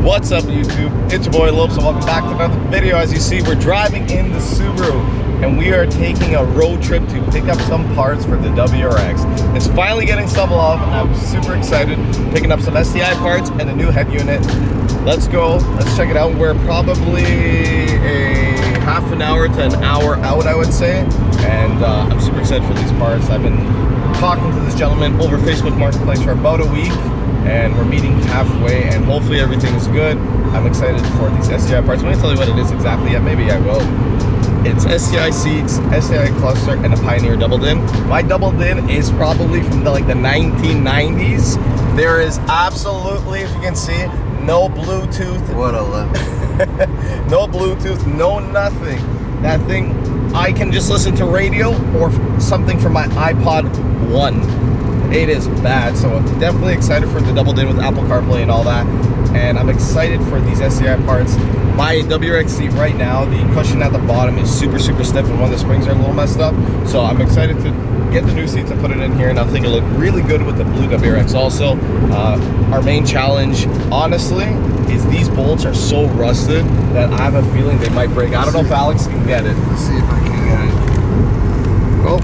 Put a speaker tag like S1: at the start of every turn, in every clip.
S1: What's up YouTube? It's your boy Lowpes and welcome back to another video. As you see, we're driving in the Subaru and we are taking a road trip to pick up some parts for the WRX. It's finally getting some love and I'm super excited. Picking up some STI parts and a new head unit. Let's go, let's check it out. We're probably a half an hour to an hour out, I would say. And I'm super excited for these parts. I've been talking to this gentleman over Facebook Marketplace for about a week. And we're meeting halfway and hopefully everything's good. I'm excited for these STI parts. I'm going to tell you what it is exactly yet, maybe I will. It's STI seats, STI cluster, and a Pioneer doubled in. My doubled in is probably from the 1990s. There is absolutely, if you can see, no Bluetooth.
S2: What a limp.
S1: No Bluetooth, no nothing. That thing, I can just listen to radio or something from my iPod 1. It is bad, so I'm definitely excited for the doubled in with Apple CarPlay and all that. And I'm excited for these STI parts. My WRX seat right now, the cushion at the bottom is super stiff and one of the springs are a little messed up. So I'm excited to get the new seats and put it in here, and I think it'll look really good with the blue WRX also. Our main challenge, honestly, is these bolts are so rusted that I have a feeling they might break. I don't know if Alex can get it.
S2: Let's see if I can get it. Oh,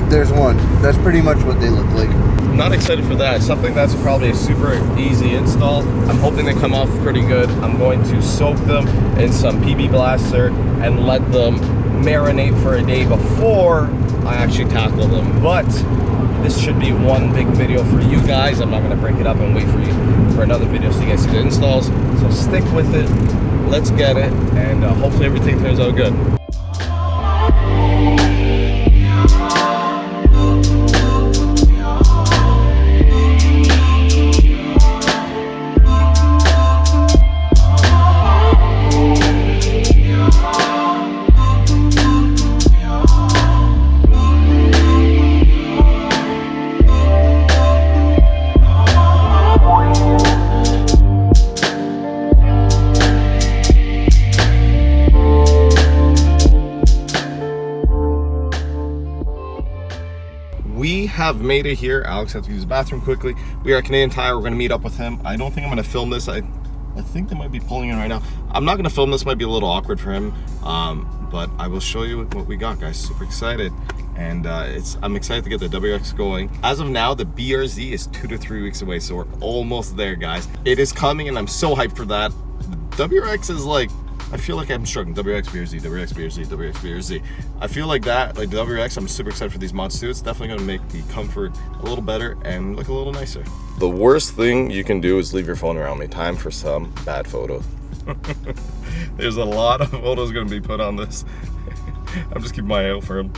S2: there's one. That's pretty much what they look like.
S1: I'm not excited for that. Something that's probably a super easy install. I'm hoping they come off pretty good. I'm going to soak them in some PB Blaster and let them marinate for a day before I actually tackle them. But this should be one big video for you guys. I'm not going to break it up and wait for you for another video so you guys see the installs. So stick with it. Let's get it, and hopefully everything turns out good. We have made it here. Alex had to use the bathroom quickly. We are at Canadian Tire. We're going to meet up with him. I don't think I'm going to film this. I think they might be pulling in right now. I'm not going to film this. Might be a little awkward for him, but I will show you what we got, guys. Super excited, and I'm excited to get the WRX going. As of now, the BRZ is 2 to 3 weeks away, so we're almost there, guys. It is coming, and I'm so hyped for that. The WRX is like, I feel like I'm struggling. WRX, BRZ, WRX, BRZ, WRX, BRZ. I feel like that, like the WRX, I'm super excited for these mods too. It's definitely gonna make the comfort a little better and look a little nicer. The worst thing you can do is leave your phone around me. Time for some bad photos. There's a lot of photos gonna be put on this. I'm just keeping my eye out for him.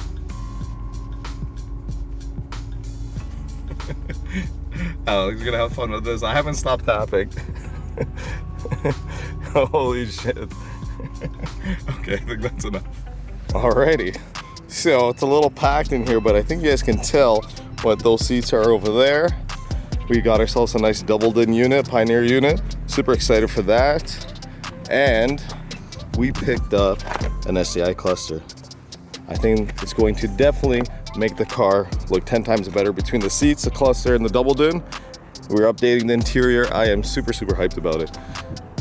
S1: Alex is gonna have fun with this. I haven't stopped tapping. Holy shit. Okay, I think that's enough. Alrighty, so it's a little packed in here, but I think you guys can tell what those seats are over there. We got ourselves a nice doubled in unit, Pioneer unit. Super excited for that. And we picked up an STI cluster. I think it's going to definitely make the car look 10 times better between the seats, the cluster, and the doubled in. We're updating the interior. I am super hyped about it.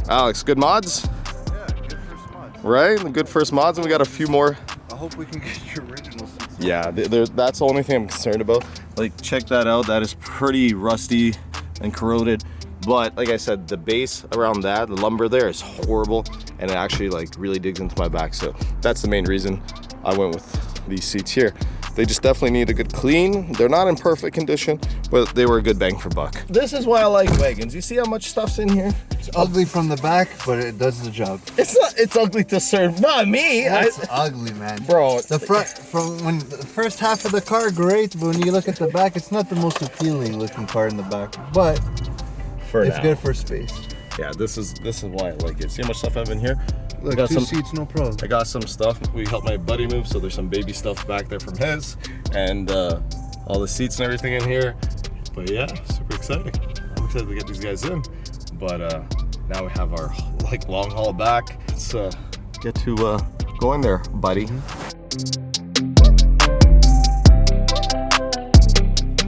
S1: Alex, good mods?
S2: Yeah, good first mods.
S1: Right? Good first mods, and we got a few more.
S2: I hope we can get your original seats.
S1: Yeah, that's the only thing I'm concerned about. Like, check that out. That is pretty rusty and corroded. But like I said, the base around that, the lumber there is horrible, and it actually like really digs into my back. So that's the main reason I went with these seats here. They just definitely need a good clean. They're not in perfect condition, but they were a good bang for buck. This is why I like wagons. You see how much stuff's in here?
S2: It's ugly from the back, but it does the job.
S1: It's ugly to serve. Not me.
S2: It's ugly, man.
S1: Bro.
S2: The front, from when the first half of the car, great, but when you look at the back, it's not the most appealing looking car in the back, but it's good for space.
S1: Yeah, this is why I like it. See how much stuff I have in here?
S2: Look,
S1: got
S2: two seats, no problem.
S1: I got some stuff. We helped my buddy move, so there's some baby stuff back there from his, and all the seats and everything in here. But yeah, super exciting. I'm excited to get these guys in. But now we have our like long haul back. Let's get to go in there, buddy.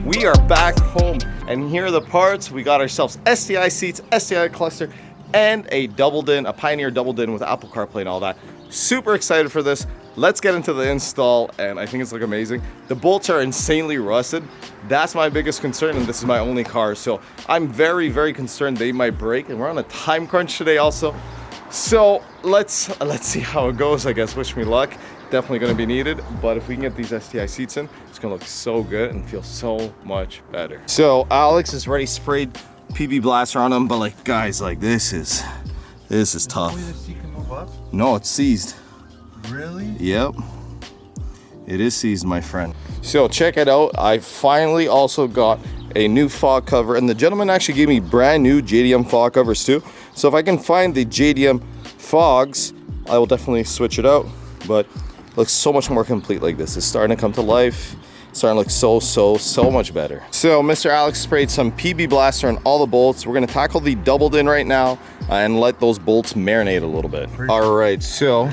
S1: We are back home, and here are the parts. We got ourselves STI seats, STI cluster, and a doubled-in, a Pioneer doubled-in with Apple CarPlay and all that. Super excited for this. Let's get into the install, and I think it's like amazing. The bolts are insanely rusted. That's my biggest concern, and this is my only car, so I'm very, very concerned they might break, and we're on a time crunch today also. So let's see how it goes, I guess. Wish me luck. Definitely gonna be needed, but if we can get these STI seats in, it's gonna look so good and feel so much better. So Alex has already sprayed PB Blaster on them, but like, guys, like this is tough.
S2: The seat can move up?
S1: No, it's seized.
S2: Really?
S1: Yep. It is seized, my friend. So check it out. I finally also got a new fog cover, and the gentleman actually gave me brand new JDM fog covers too. So if I can find the JDM fogs, I will definitely switch it out. But it looks so much more complete like this. It's starting to come to life. It's starting to look so much better. So Mr. Alex sprayed some PB Blaster on all the bolts. We're gonna tackle the doubled in right now and let those bolts marinate a little bit. All right, so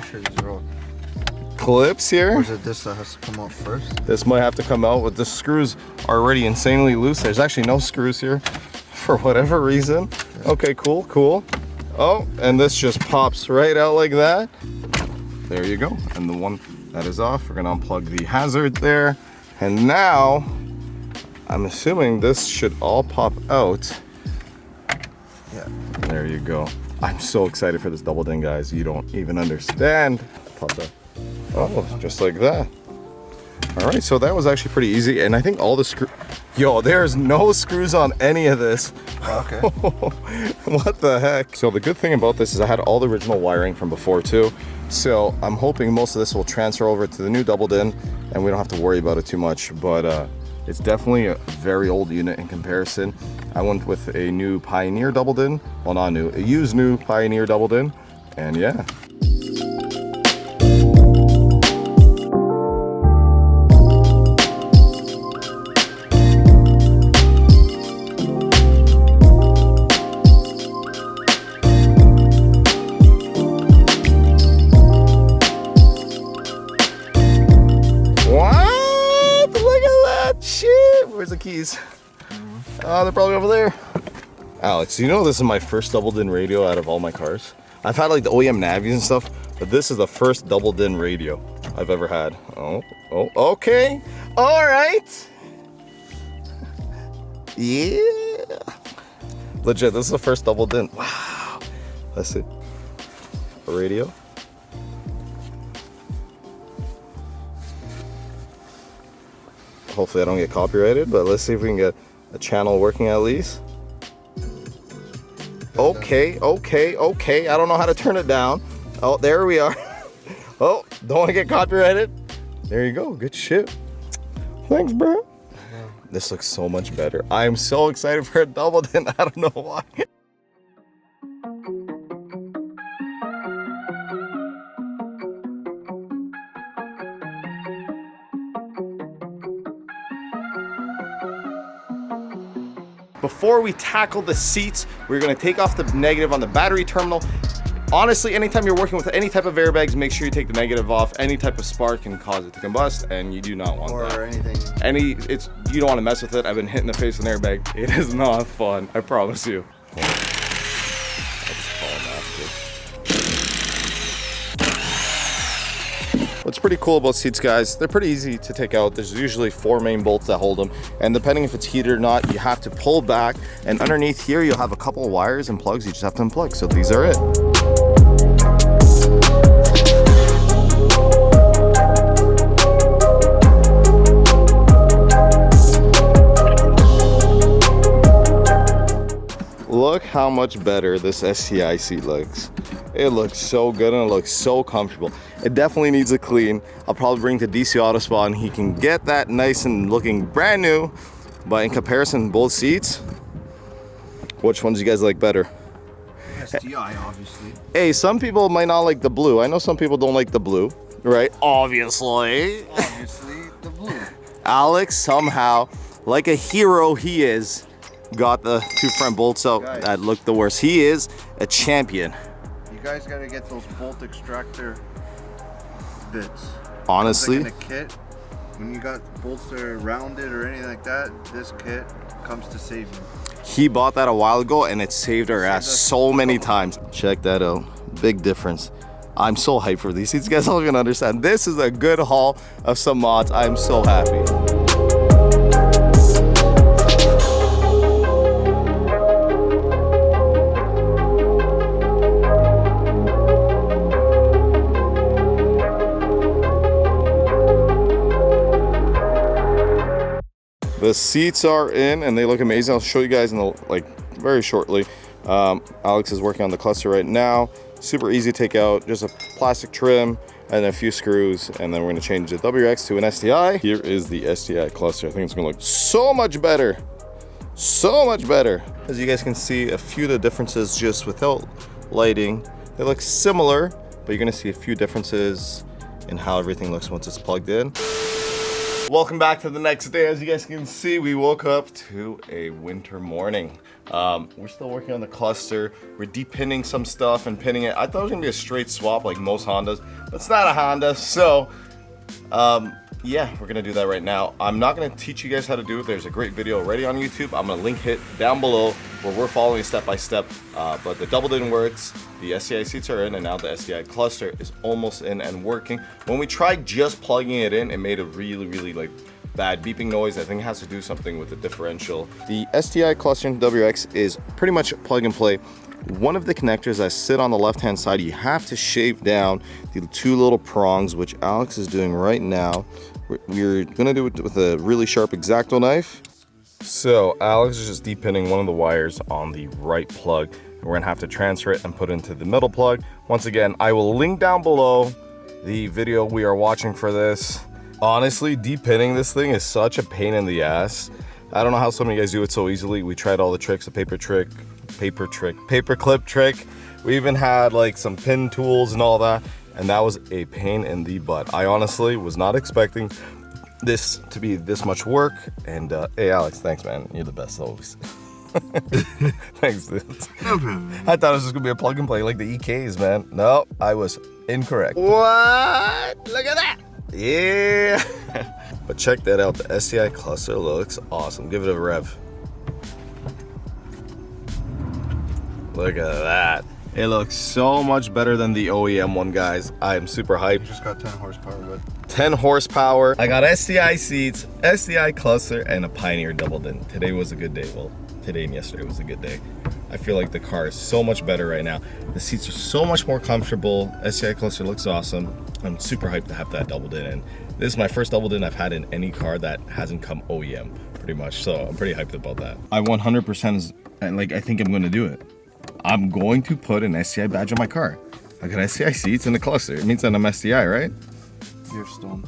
S1: clips here.
S2: Or is it this that has to come out first?
S1: This might have to come out, but the screws are already insanely loose. There's actually no screws here for whatever reason. Okay, cool. Oh, and this just pops right out like that. There you go. And the one that is off, we're gonna unplug the hazard there. And now, I'm assuming this should all pop out. Yeah, there you go. I'm so excited for this doubled in, guys. You don't even understand. Pop that. Oh, just like that. All right, so that was actually pretty easy. And I think all the screws, yo, there's no screws on any of this.
S2: Okay.
S1: What the heck? So the good thing about this is I had all the original wiring from before too. So I'm hoping most of this will transfer over to the new doubled in and we don't have to worry about it too much. But it's definitely a very old unit in comparison. I went with a new Pioneer doubled in. Well, not new, a used new Pioneer doubled in. And yeah. Where's the keys? Oh, they're probably over there. Alex, you know this is my first doubled-in radio out of all my cars. I've had like the OEM Navis and stuff, but this is the first doubled-in radio I've ever had. Oh, okay. All right. Yeah. Legit, this is the first doubled-in. Wow. Let's see. A radio. Hopefully I don't get copyrighted, but let's see if we can get a channel working at least. Okay. I don't know how to turn it down. Oh, there we are. Oh, don't want to get copyrighted. There you go. Good shit. Thanks, bro. This looks so much better. I am so excited for a doubled-in. I don't know why. Before we tackle the seats, we're gonna take off the negative on the battery terminal. Honestly, anytime you're working with any type of airbags, make sure you take the negative off. Any type of spark can cause it to combust, and you do not want that.
S2: Or anything.
S1: You don't want to mess with it. I've been hit in the face with an airbag. It is not fun, I promise you. What's pretty cool about seats, guys, they're pretty easy to take out. There's usually 4 main bolts that hold them, and depending if it's heated or not, you have to pull back, and underneath here you'll have a couple of wires and plugs you just have to unplug. So these are it. Look how much better this STI seat looks. It looks so good and it looks so comfortable. It definitely needs a clean. I'll probably bring to DC Auto Spa and he can get that nice and looking brand new. But in comparison, both seats, which ones do you guys like better?
S2: STI, obviously.
S1: Hey, some people might not like the blue. I know some people don't like the blue, right? Obviously
S2: The blue.
S1: Alex, somehow, like a hero he is, got the 2 front bolts out that look the worst. He is a champion.
S2: You guys gotta get those bolt extractor bits.
S1: Honestly,
S2: like in a kit, when you got bolts that are rounded or anything like that, this kit comes to save you.
S1: He bought that a while ago and it saved our ass so many times. Check that out. Big difference. I'm so hyped for these seats. You guys don't even understand. This is a good haul of some mods. I'm so happy. The seats are in and they look amazing. I'll show you guys in the very shortly. Alex is working on the cluster right now. Super easy to take out, just a plastic trim and a few screws, and then we're gonna change the WRX to an STI. Here is the STI cluster. I think it's gonna look so much better. So much better. As you guys can see, a few of the differences just without lighting. They look similar, but you're gonna see a few differences in how everything looks once it's plugged in. Welcome back to the next day. As you guys can see, we woke up to a winter morning. We're still working on the cluster. We're depinning some stuff and pinning it. I thought it was gonna be a straight swap like most Hondas, but it's not a Honda. So, yeah, we're gonna do that right now. I'm not gonna teach you guys how to do it. There's a great video already on YouTube. I'm gonna link it down below where we're following step by step. But the double din works, the STI seats are in, and now the STI cluster is almost in and working. When we tried just plugging it in, it made a really like bad beeping noise. I think it has to do something with the differential. The STI cluster in WRX is pretty much plug and play. One of the connectors that sit on the left hand side, you have to shave down the two little prongs, which Alex is doing right now. We're gonna do it with a really sharp X-Acto knife. So Alex is just depinning one of the wires on the right plug. We're gonna have to transfer it and put it into the middle plug. Once again, I will link down below the video we are watching for this. Honestly, depinning this thing is such a pain in the ass. I don't know how so many guys do it so easily. We tried all the tricks, the paper clip trick. We even had like some pin tools and all that, and that was a pain in the butt. I honestly was not expecting this to be this much work. And hey Alex, thanks man, you're the best always. Thanks dude. No problem. I thought it was just gonna be a plug and play like the EKs, man. No, I was incorrect. What? Look at that. Yeah. But check that out, the STI cluster looks awesome. Give it a rev. Look at that. It looks so much better than the OEM one, guys. I am super hyped.
S2: You just got 10 horsepower, but
S1: 10 horsepower. I got STI seats, STI cluster, and a Pioneer double din. Today was a good day. Well, today and yesterday was a good day. I feel like the car is so much better right now. The seats are so much more comfortable. STI cluster looks awesome. I'm super hyped to have that double din in. This is my first double din I've had in any car that hasn't come OEM, pretty much. So I'm pretty hyped about that. I 100% I think I'm gonna do it. I'm going to put an STI badge on my car. I got STI seats and the cluster. It means that I'm STI, right?
S2: You're stoned.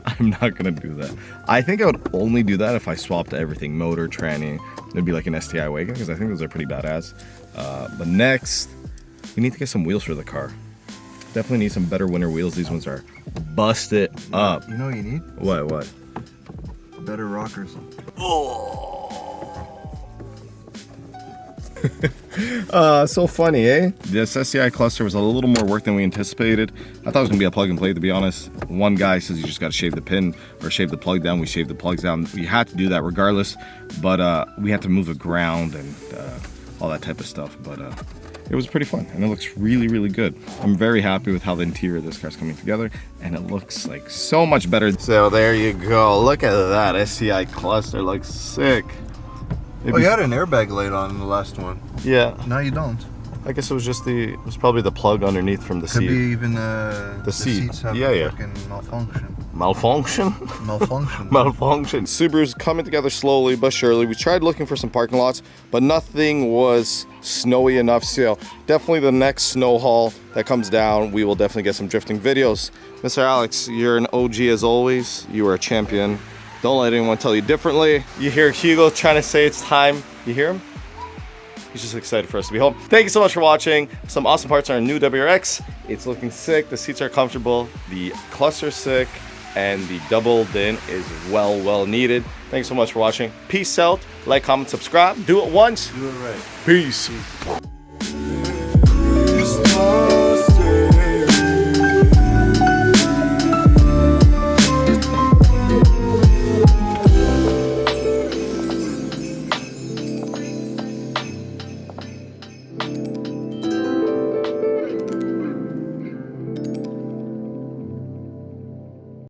S1: I'm not gonna do that. I think I would only do that if I swapped everything, motor, tranny. It'd be like an STI wagon, because I think those are pretty badass. But next, we need to get some wheels for the car. Definitely need some better winter wheels. These ones are busted up.
S2: You know what you need?
S1: What?
S2: Better rockers.
S1: Oh. So funny, eh? This STI cluster was a little more work than we anticipated. I thought it was gonna be a plug and play, to be honest. One guy says you just gotta shave the pin or shave the plug down. We shaved the plugs down. We had to do that regardless, but we had to move the ground and all that type of stuff. But it was pretty fun and it looks really good. I'm very happy with how the interior of this car is coming together, and it looks like so much better. So there you go. Look at that STI cluster. Looks sick.
S2: Oh, you had an airbag light on in the last one.
S1: Yeah.
S2: Now you don't.
S1: I guess it was probably the plug underneath from the seat.
S2: Could be even the seats have a fucking malfunction.
S1: Malfunction? Malfunction. Subaru's coming together slowly but surely. We tried looking for some parking lots, but nothing was snowy enough. So definitely the next snow haul that comes down, we will definitely get some drifting videos. Mr. Alex, you're an OG as always. You are a champion. Don't let anyone tell you differently. You hear Hugo trying to say it's time. You hear him? He's just excited for us to be home. Thank you so much for watching. Some awesome parts on our new WRX. It's looking sick. The seats are comfortable. The cluster's sick. And the double din is well needed. Thanks so much for watching. Peace out. Like, comment, subscribe. Do it once.
S2: Do it right.
S1: Peace.